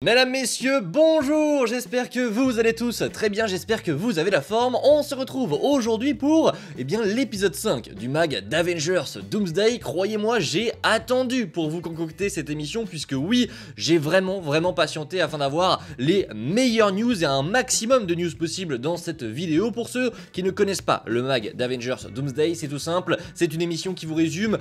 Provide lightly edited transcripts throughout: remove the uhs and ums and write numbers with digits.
Mesdames, messieurs, bonjour. J'espère que vous allez tous très bien, j'espère que vous avez la forme. On se retrouve aujourd'hui pour, l'épisode 5 du mag d'Avengers Doomsday. Croyez-moi, j'ai attendu pour vous concocter cette émission, puisque oui, j'ai vraiment patienté afin d'avoir les meilleures news et un maximum de news possibles dans cette vidéo. Pour ceux qui ne connaissent pas le mag d'Avengers Doomsday, c'est tout simple, c'est une émission qui vous résume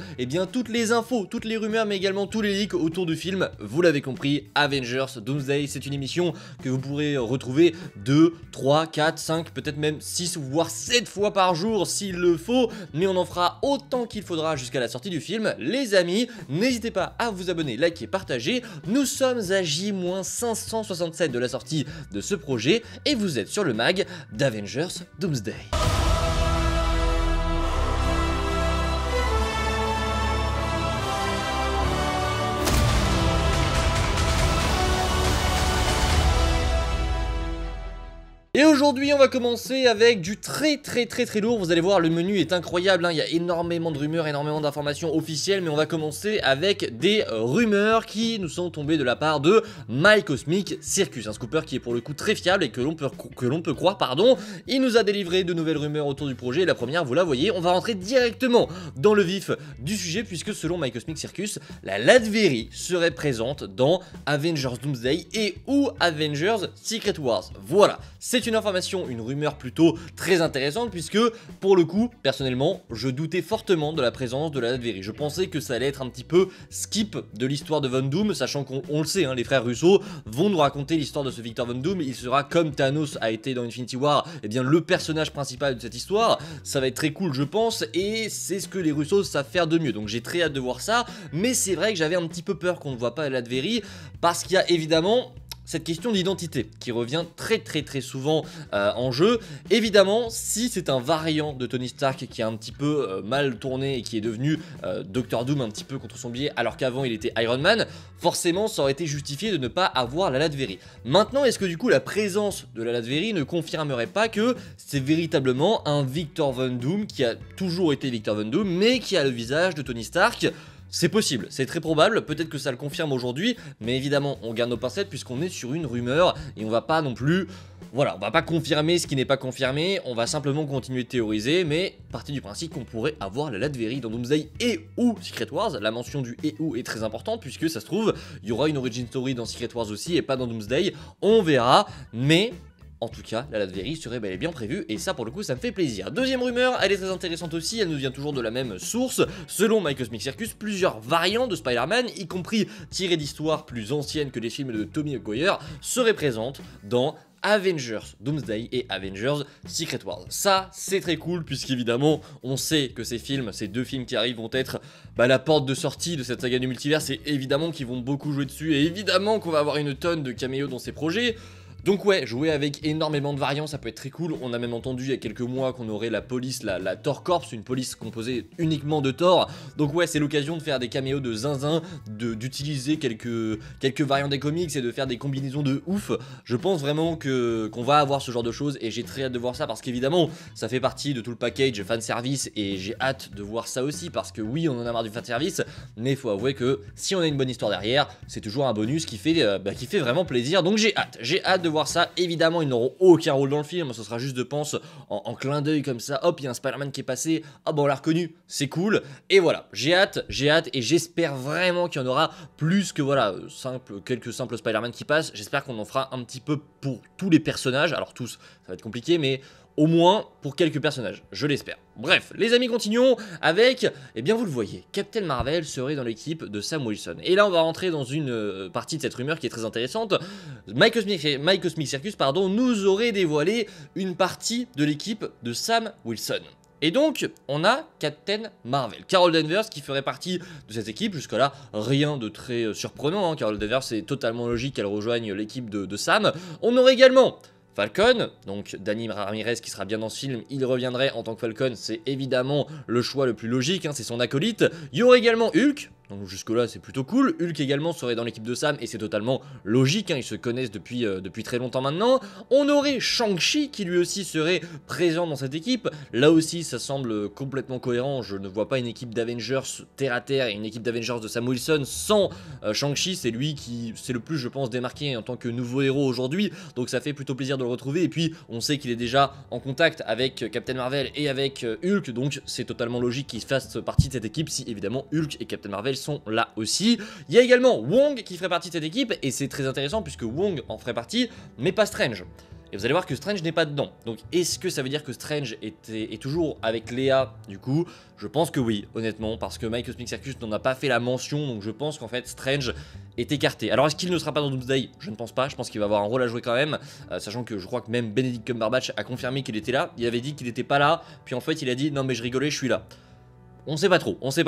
toutes les infos, toutes les rumeurs, mais également tous les leaks autour du film. Vous l'avez compris, Avengers Doomsday, c'est une émission que vous pourrez retrouver 2, 3, 4, 5, peut-être même 6 voire 7 fois par jour s'il le faut, mais on en fera autant qu'il faudra jusqu'à la sortie du film. Les amis, n'hésitez pas à vous abonner, liker, partager. Nous sommes à J-567 de la sortie de ce projet et vous êtes sur le mag d'Avengers Doomsday. Et aujourd'hui on va commencer avec du très lourd. Vous allez voir, le menu est incroyable, hein. Il y a énormément de rumeurs, énormément d'informations officielles, mais on va commencer avec des rumeurs qui nous sont tombées de la part de My Cosmic Circus, un scooper qui est pour le coup très fiable et que l'on peut croire, pardon. Il nous a délivré de nouvelles rumeurs autour du projet, la première vous la voyez. On va rentrer directement dans le vif du sujet, puisque selon My Cosmic Circus, la Latverie serait présente dans Avengers Doomsday et ou Avengers Secret Wars. Voilà, c'est une information, une rumeur plutôt très intéressante, puisque pour le coup, personnellement, je doutais fortement de la présence de la Latverie. Je pensais que ça allait être un petit peu skip de l'histoire de Von Doom, sachant qu'on le sait, hein, les frères Russo vont nous raconter l'histoire de ce Victor Von Doom. Il sera, comme Thanos a été dans Infinity War, le personnage principal de cette histoire. Ça va être très cool, je pense, et c'est ce que les Russo savent faire de mieux. Donc j'ai très hâte de voir ça, mais c'est vrai que j'avais un petit peu peur qu'on ne voit pas la Latverie, parce qu'il y a évidemment cette question d'identité qui revient très souvent en jeu. Évidemment, si c'est un variant de Tony Stark qui a un petit peu mal tourné et qui est devenu Doctor Doom un petit peu contre son biais, alors qu'avant il était Iron Man, forcément ça aurait été justifié de ne pas avoir la Latverie. Maintenant, est-ce que du coup la présence de la Latverie ne confirmerait pas que c'est véritablement un Victor Von Doom qui a toujours été Victor Von Doom, mais qui a le visage de Tony Stark? C'est possible, c'est très probable, peut-être que ça le confirme aujourd'hui, mais évidemment on garde nos pincettes puisqu'on est sur une rumeur et on va pas non plus, voilà, on va pas confirmer ce qui n'est pas confirmé, on va simplement continuer de théoriser, mais partir du principe qu'on pourrait avoir la Latverie dans Doomsday et ou Secret Wars. La mention du et ou est très importante puisque ça se trouve, il y aura une origin story dans Secret Wars aussi et pas dans Doomsday, on verra, mais en tout cas, la Latverie serait bel et bien prévue, et ça pour le coup ça me fait plaisir. Deuxième rumeur, elle est très intéressante aussi, elle nous vient toujours de la même source. Selon My Cosmic Circus, plusieurs variantes de Spider-Man, y compris tirées d'histoires plus anciennes que les films de Tobey Maguire, seraient présentes dans Avengers Doomsday et Avengers Secret Wars. Ça, c'est très cool, puisqu'évidemment, on sait que ces deux films qui arrivent vont être la porte de sortie de cette saga du multivers, et évidemment qu'ils vont beaucoup jouer dessus, et évidemment qu'on va avoir une tonne de caméos dans ces projets. Donc ouais, jouer avec énormément de variants, ça peut être très cool. On a même entendu il y a quelques mois qu'on aurait la police, la Thor Corps, une police composée uniquement de Thor. Donc ouais, c'est l'occasion de faire des caméos de zinzin, d'utiliser quelques variants des comics et de faire des combinaisons de ouf. Je pense vraiment qu'on va avoir ce genre de choses et j'ai très hâte de voir ça, parce qu'évidemment, ça fait partie de tout le package fanservice et j'ai hâte de voir ça aussi, parce que oui, on en a marre du fanservice, mais il faut avouer que si on a une bonne histoire derrière, c'est toujours un bonus qui fait vraiment plaisir. Donc j'ai hâte de voir ça. Évidemment, ils n'auront aucun rôle dans le film, ce sera juste de pense en clin d'œil comme ça, hop, il y a un Spider-Man qui est passé, ah bon, on l'a reconnu, c'est cool, et voilà, j'ai hâte, et j'espère vraiment qu'il y en aura plus que voilà, quelques simples Spider-Man qui passent. J'espère qu'on en fera un petit peu pour tous les personnages, alors tous, ça va être compliqué, mais au moins pour quelques personnages, je l'espère. Bref, les amis, continuons avec, vous le voyez, Captain Marvel serait dans l'équipe de Sam Wilson. Et là, on va rentrer dans une partie de cette rumeur qui est très intéressante. My Cosmic Circus, nous aurait dévoilé une partie de l'équipe de Sam Wilson. Et donc, on a Captain Marvel, Carol Danvers, qui ferait partie de cette équipe. Jusque-là, rien de très surprenant, hein. Carol Danvers, c'est totalement logique qu'elle rejoigne l'équipe de Sam. On aurait également Falcon, donc Danny Ramirez qui sera bien dans ce film, il reviendrait en tant que Falcon, c'est évidemment le choix le plus logique, hein, c'est son acolyte. Il y aurait également Hulk, donc jusque là c'est plutôt cool. Hulk également serait dans l'équipe de Sam et c'est totalement logique, hein, ils se connaissent depuis très longtemps maintenant. On aurait Shang-Chi qui lui aussi serait présent dans cette équipe, là aussi ça semble complètement cohérent, je ne vois pas une équipe d'Avengers terre à terre et une équipe d'Avengers de Sam Wilson sans Shang-Chi, c'est lui qui s'est le plus je pense démarqué en tant que nouveau héros aujourd'hui, donc ça fait plutôt plaisir de le retrouver, et puis on sait qu'il est déjà en contact avec Captain Marvel et avec Hulk, donc c'est totalement logique qu'il fasse partie de cette équipe si évidemment Hulk et Captain Marvel sont là aussi. Il y a également Wong qui ferait partie de cette équipe, et c'est très intéressant puisque Wong en ferait partie, mais pas Strange. Et vous allez voir que Strange n'est pas dedans. Donc est-ce que ça veut dire que Strange est toujours avec Léa du coup? Je pense que oui, honnêtement, parce que Mike Cosmic Circus n'en a pas fait la mention, donc je pense qu'en fait Strange est écarté. Alors est-ce qu'il ne sera pas dans Doomsday? Je ne pense pas, je pense qu'il va avoir un rôle à jouer quand même, sachant que je crois que même Benedict Cumberbatch a confirmé qu'il était là, il avait dit qu'il n'était pas là, puis en fait il a dit non mais je rigolais, je suis là. On sait pas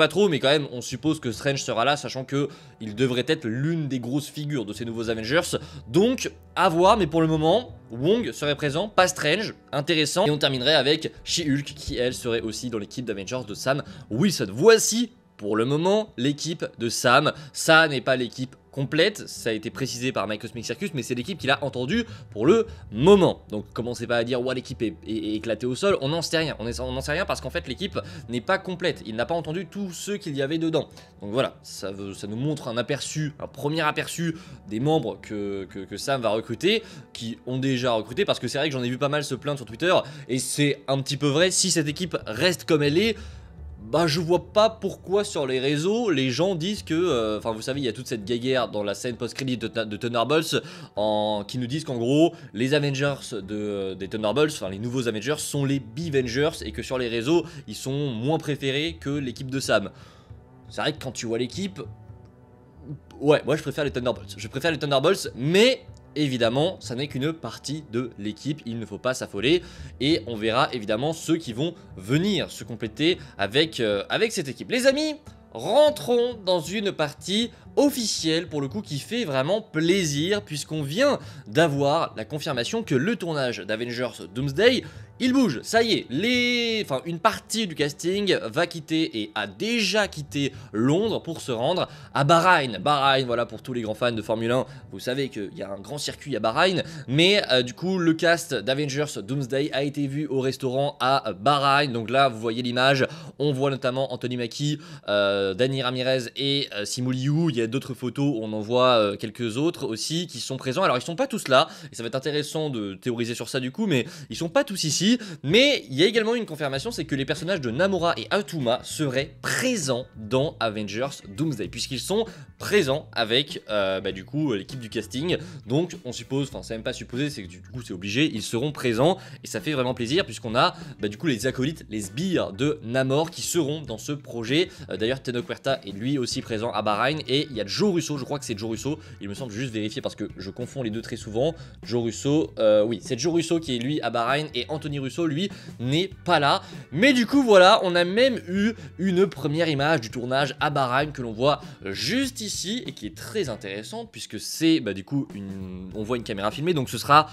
trop, mais quand même, on suppose que Strange sera là, sachant que il devrait être l'une des grosses figures de ces nouveaux Avengers. Donc, à voir, mais pour le moment, Wong serait présent, pas Strange, intéressant. Et on terminerait avec She-Hulk, qui elle serait aussi dans l'équipe d'Avengers de Sam Wilson. Voici, pour le moment, l'équipe de Sam. Ça n'est pas l'équipe complète, ça a été précisé par Mike Cosmic Circus, mais c'est l'équipe qu'il a entendue pour le moment. Donc commencez pas à dire ouais l'équipe est éclatée au sol, on n'en sait rien, on n'en sait rien parce qu'en fait l'équipe n'est pas complète, il n'a pas entendu tous ceux qu'il y avait dedans. Donc voilà, ça nous montre un aperçu, un premier aperçu des membres que Sam va recruter, qui ont déjà recruté, parce que c'est vrai que j'en ai vu pas mal se plaindre sur Twitter, et c'est un petit peu vrai, si cette équipe reste comme elle est, bah je vois pas pourquoi sur les réseaux les gens disent que, enfin vous savez il y a toute cette guéguerre dans la scène post-crédit de Thunderbolts qui nous disent qu'en gros les Avengers des Thunderbolts, enfin les nouveaux Avengers sont les B-Vengers, et que sur les réseaux ils sont moins préférés que l'équipe de Sam. C'est vrai que quand tu vois l'équipe, ouais moi je préfère les Thunderbolts, mais évidemment, ça n'est qu'une partie de l'équipe, il ne faut pas s'affoler, et on verra évidemment ceux qui vont venir se compléter avec cette équipe. Les amis, rentrons dans une partie officielle pour le coup qui fait vraiment plaisir, puisqu'on vient d'avoir la confirmation que le tournage d'Avengers Doomsday, il bouge, ça y est, une partie du casting va quitter et a déjà quitté Londres pour se rendre à Bahreïn. Bahreïn, voilà, pour tous les grands fans de Formule 1, vous savez qu'il y a un grand circuit à Bahreïn, mais du coup le cast d'Avengers Doomsday a été vu au restaurant à Bahreïn. Donc là vous voyez l'image, on voit notamment Anthony Mackie, Dani Ramirez et Simu Liu. Il y a d'autres photos où on en voit quelques autres aussi qui sont présents. Alors ils sont pas tous là, et ça va être intéressant de théoriser sur ça du coup, mais ils sont pas tous ici. Mais il y a également une confirmation, c'est que les personnages de Namora et Atuma seraient présents dans Avengers Doomsday, puisqu'ils sont présents avec du coup l'équipe du casting. Donc on suppose, enfin c'est même pas supposé, c'est que du coup c'est obligé, ils seront présents, et ça fait vraiment plaisir puisqu'on a du coup les acolytes, les sbires de Namor qui seront dans ce projet. D'ailleurs Tenoch Huerta est lui aussi présent à Bahreïn, et il y a Joe Russo, je crois que c'est Joe Russo, il me semble, juste vérifier parce que je confonds les deux très souvent. Joe Russo, oui c'est Joe Russo qui est lui à Bahreïn, et Anthony Russo lui n'est pas là. Mais du coup voilà, on a même eu une première image du tournage à Bahreïn que l'on voit juste ici, et qui est très intéressante puisque c'est du coup on voit une caméra filmée, donc ce sera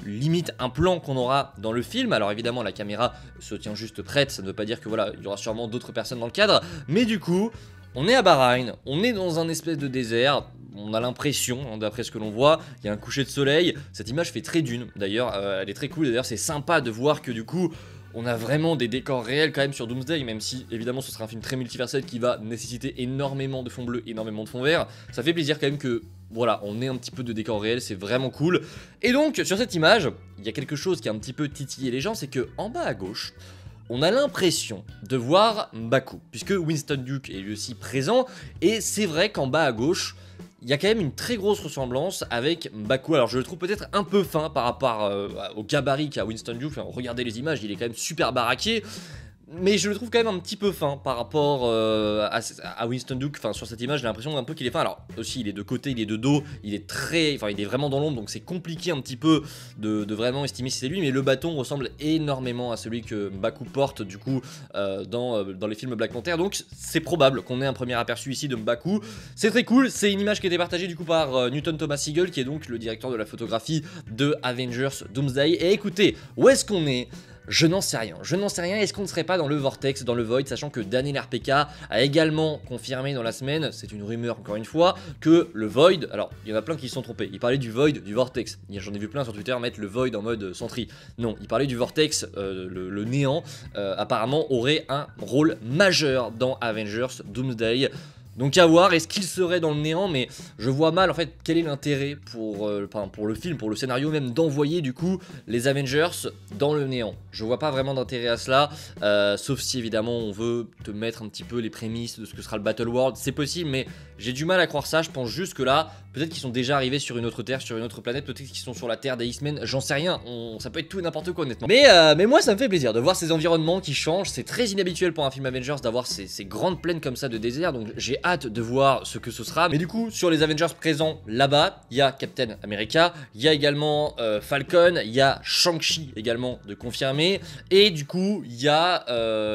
limite un plan qu'on aura dans le film. Alors évidemment la caméra se tient juste prête, ça ne veut pas dire que voilà, il y aura sûrement d'autres personnes dans le cadre, mais du coup on est à Bahreïn, on est dans un espèce de désert. On a l'impression, d'après ce que l'on voit, il y a un coucher de soleil. Cette image fait très Dune d'ailleurs, elle est très cool. D'ailleurs c'est sympa de voir que du coup on a vraiment des décors réels quand même sur Doomsday, même si évidemment ce sera un film très multiversel qui va nécessiter énormément de fond bleu, énormément de fond vert. Ça fait plaisir quand même que voilà, on ait un petit peu de décor réel, c'est vraiment cool. Et donc sur cette image, il y a quelque chose qui a un petit peu titillé les gens, c'est que en bas à gauche, on a l'impression de voir M'Baku, puisque Winston Duke est lui aussi présent, et c'est vrai qu'en bas à gauche, il y a quand même une très grosse ressemblance avec M'Baku. Alors je le trouve peut-être un peu fin par rapport au gabarit qu'a Winston Duke. Enfin, regardez les images, il est quand même super baraqué. Mais je le trouve quand même un petit peu fin par rapport à Winston Duke. Enfin, sur cette image, j'ai l'impression un peu qu'il est fin. Alors aussi, il est de côté, il est de dos, il est vraiment dans l'ombre, donc c'est compliqué un petit peu de vraiment estimer si c'est lui. Mais le bâton ressemble énormément à celui que M'Baku porte du coup dans les films Black Panther. Donc c'est probable qu'on ait un premier aperçu ici de M'Baku. C'est très cool. C'est une image qui a été partagée du coup par Newton Thomas Sigel, qui est donc le directeur de la photographie de Avengers Doomsday. Et écoutez, où est-ce qu'on est? Je n'en sais rien, est-ce qu'on ne serait pas dans le vortex, dans le void, sachant que Daniel RPK a également confirmé dans la semaine, c'est une rumeur encore une fois, que le void, alors il y en a plein qui se sont trompés, il parlait du void, du vortex, j'en ai vu plein sur Twitter mettre le void en mode Sentry, non, il parlait du vortex, le néant, apparemment aurait un rôle majeur dans Avengers Doomsday. Donc à voir, est-ce qu'il serait dans le néant, mais je vois mal en fait quel est l'intérêt pour le film, pour le scénario même, d'envoyer du coup les Avengers dans le néant. Je vois pas vraiment d'intérêt à cela, sauf si évidemment on veut te mettre un petit peu les prémices de ce que sera le Battle World, c'est possible, mais j'ai du mal à croire ça. Je pense juste que là, peut-être qu'ils sont déjà arrivés sur une autre terre, sur une autre planète, peut-être qu'ils sont sur la terre des X-Men, j'en sais rien, ça peut être tout et n'importe quoi honnêtement. Mais moi ça me fait plaisir de voir ces environnements qui changent, c'est très inhabituel pour un film Avengers d'avoir ces grandes plaines comme ça de désert, donc j'ai hâte de voir ce que ce sera. Mais du coup, sur les Avengers présents là-bas, il y a Captain America, il y a également Falcon, il y a Shang-Chi également de confirmer, et du coup, il y a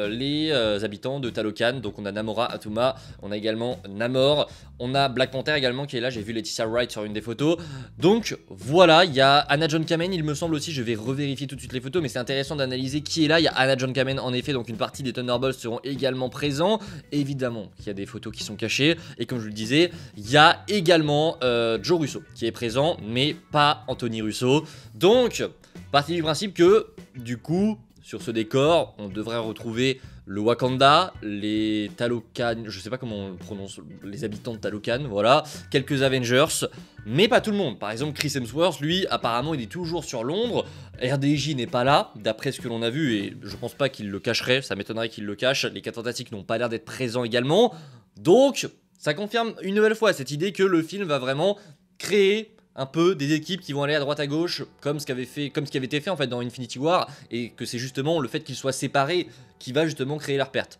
les habitants de Talokan, donc on a Namora Atuma, on a également Namor, on a Black Panther également qui est là, j'ai vu Laetitia Wright sur une des photos, donc voilà, il y a Anna John Kamen, il me semble aussi, je vais revérifier tout de suite les photos, mais c'est intéressant d'analyser qui est là. Il y a Anna John Kamen en effet, donc une partie des Thunderbolts seront également présents, évidemment qu'il y a des photos qui sont cachées, et comme je le disais, il y a également Joe Russo qui est présent, mais pas Anthony Russo, donc partie du principe que du coup sur ce décor on devrait retrouver le Wakanda, les Talokan, je sais pas comment on prononce, les habitants de Talokan, voilà, quelques Avengers, mais pas tout le monde. Par exemple, Chris Hemsworth, lui, apparemment, il est toujours sur Londres. RDJ n'est pas là, d'après ce que l'on a vu, et je pense pas qu'il le cacherait, ça m'étonnerait qu'il le cache. Les 4 Fantastiques n'ont pas l'air d'être présents également. Donc, ça confirme une nouvelle fois cette idée que le film va vraiment créer un peu des équipes qui vont aller à droite à gauche comme ce qui avait été fait en fait dans Infinity War, et que c'est justement le fait qu'ils soient séparés qui va justement créer leur perte.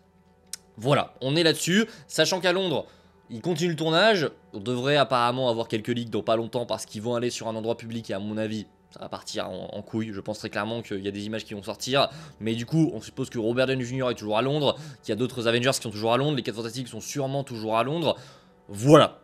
Voilà, on est là-dessus, sachant qu'à Londres ils continuent le tournage, on devrait apparemment avoir quelques leaks dans pas longtemps parce qu'ils vont aller sur un endroit public et à mon avis ça va partir en couille, je pense très clairement qu'il y a des images qui vont sortir, mais du coup on suppose que Robert Downey Jr est toujours à Londres, qu'il y a d'autres Avengers qui sont toujours à Londres, les 4 Fantastiques sont sûrement toujours à Londres, voilà.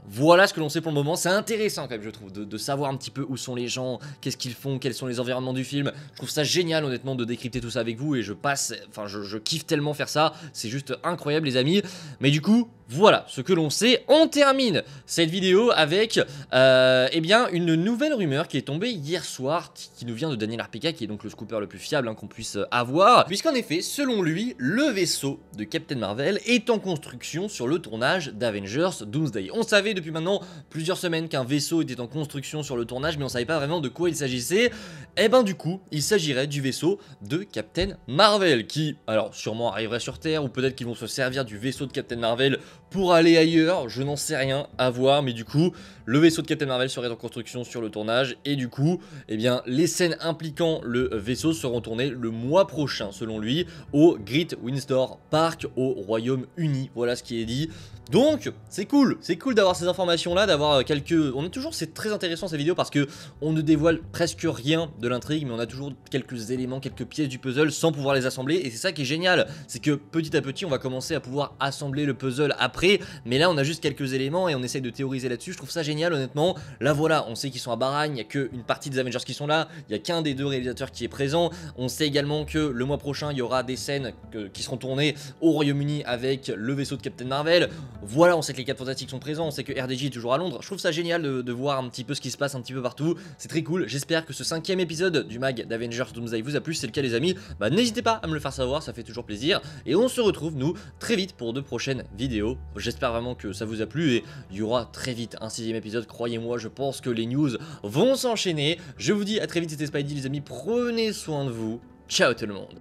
Voilà ce que l'on sait pour le moment, c'est intéressant quand même je trouve de savoir un petit peu où sont les gens, qu'est-ce qu'ils font, quels sont les environnements du film. Je trouve ça génial honnêtement de décrypter tout ça avec vous et je kiffe tellement faire ça, c'est juste incroyable les amis. Mais du coup, voilà ce que l'on sait. On termine cette vidéo avec eh bien une nouvelle rumeur qui est tombée hier soir, qui nous vient de Daniel RPK, qui est donc le scooper le plus fiable qu'on puisse avoir, puisqu'en effet, selon lui, le vaisseau de Captain Marvel est en construction sur le tournage d'Avengers Doomsday. On savait depuis maintenant plusieurs semaines qu'un vaisseau était en construction sur le tournage, mais on savait pas vraiment de quoi il s'agissait. Et ben du coup, il s'agirait du vaisseau de Captain Marvel, qui alors sûrement arriverait sur Terre, ou peut-être qu'ils vont se servir du vaisseau de Captain Marvel pour aller ailleurs, je n'en sais rien, à voir, mais du coup, le vaisseau de Captain Marvel serait en construction sur le tournage, et du coup, eh bien, les scènes impliquant le vaisseau seront tournées le mois prochain, selon lui, au Great Windsor Park, au Royaume-Uni, voilà ce qui est dit. Donc, c'est cool d'avoir ces informations-là, d'avoir quelques... c'est très intéressant ces vidéos parce que on ne dévoile presque rien de l'intrigue, mais on a toujours quelques éléments, quelques pièces du puzzle sans pouvoir les assembler, et c'est ça qui est génial, c'est que petit à petit, on va commencer à pouvoir assembler le puzzle après, mais là, on a juste quelques éléments et on essaye de théoriser là-dessus, je trouve ça génial, honnêtement. Là, voilà, on sait qu'ils sont à Bahreïn, il n'y a qu'une partie des Avengers qui sont là, il n'y a qu'un des deux réalisateurs qui est présent, on sait également que le mois prochain, il y aura des scènes qui seront tournées au Royaume-Uni avec le vaisseau de Captain Marvel. Voilà, on sait que les 4 Fantastiques sont présents, on sait que RDJ est toujours à Londres. Je trouve ça génial de voir un petit peu ce qui se passe un petit peu partout. C'est très cool. J'espère que ce 5e épisode du mag d'Avengers Doomsday vous a plu. Si c'est le cas, les amis, bah n'hésitez pas à me le faire savoir, ça fait toujours plaisir. Et on se retrouve, nous, très vite pour de prochaines vidéos. J'espère vraiment que ça vous a plu et il y aura très vite un 6e épisode. Croyez-moi, je pense que les news vont s'enchaîner. Je vous dis à très vite, c'était Spidey, les amis. Prenez soin de vous. Ciao tout le monde.